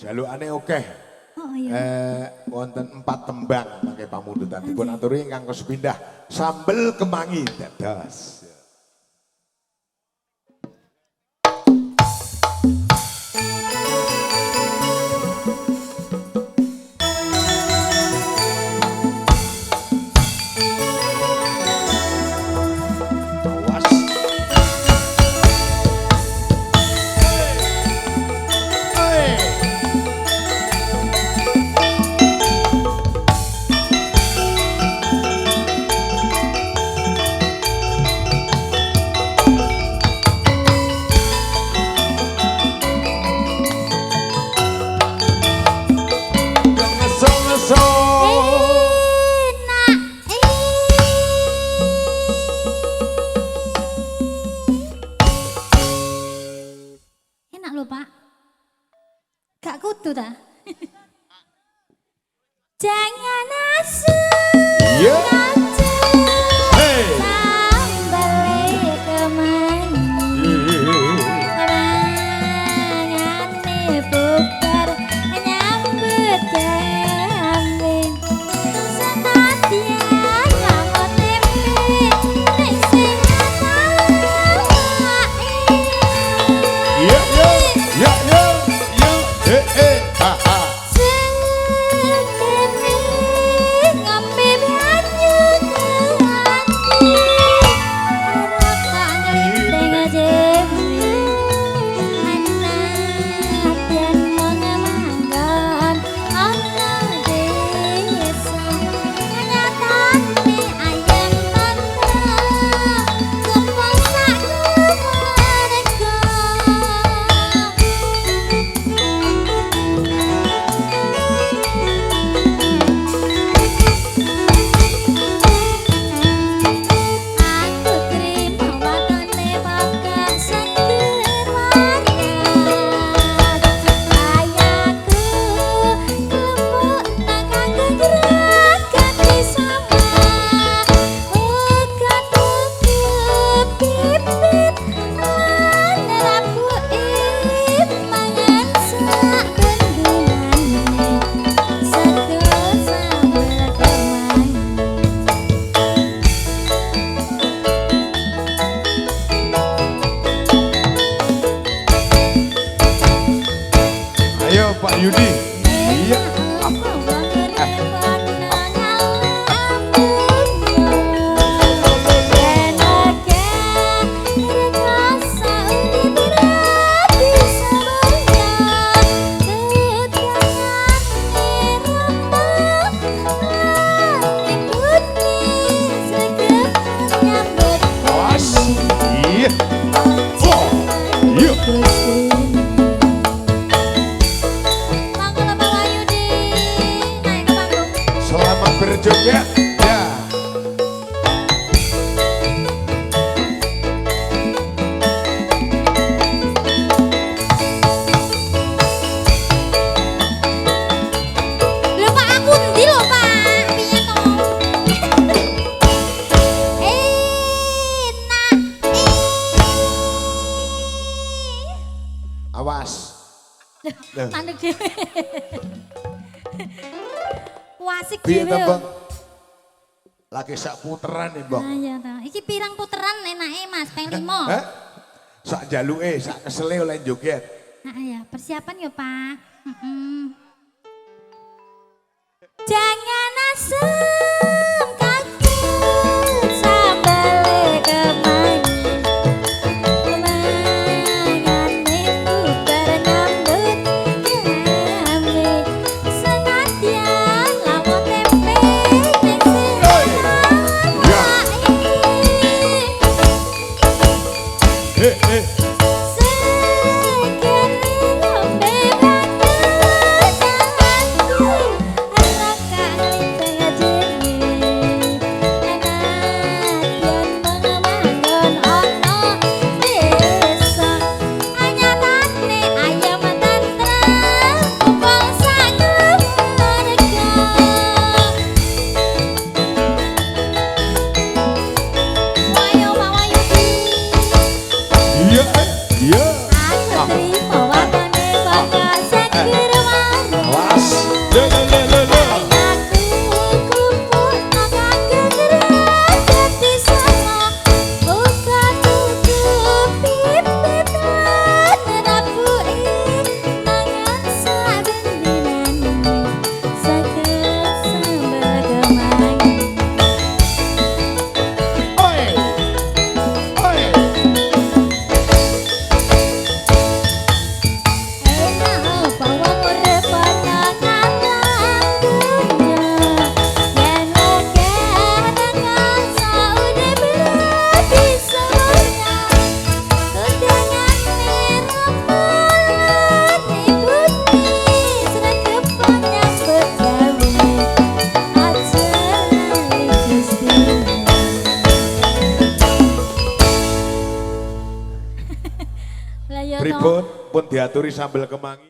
Jalukane akeh. Oh iya. Wonten 4 tembang mangke pamundutan dipun aturi ingkang kesepindah sambel kemangi dados. Enak lho Pak. Gak kudu ta? Jangan asal sambal kemangi rangane bubar nyambut gawe senadyan lamun tempe nek sing Pak Yudi. Iya. Berjoget ya. Lho Pak aku ndi lho Pak? Piye to? Enak. Awas. Mandek dhewe. Wasik Piye dhewe. to, Bang? Lagi sak puteran nih, Bang. Ah iya ta. Iki pirang puteran enake Mas? Peng 5. Hah? Sak jaluke, sak kesele oleh joget. Nah ya, persiapan ya Pak. Jangan asem kaget sambal kemangi mangane bubar nyambut gawe senadyan lamun tempe ning diaturi sambel kemangi.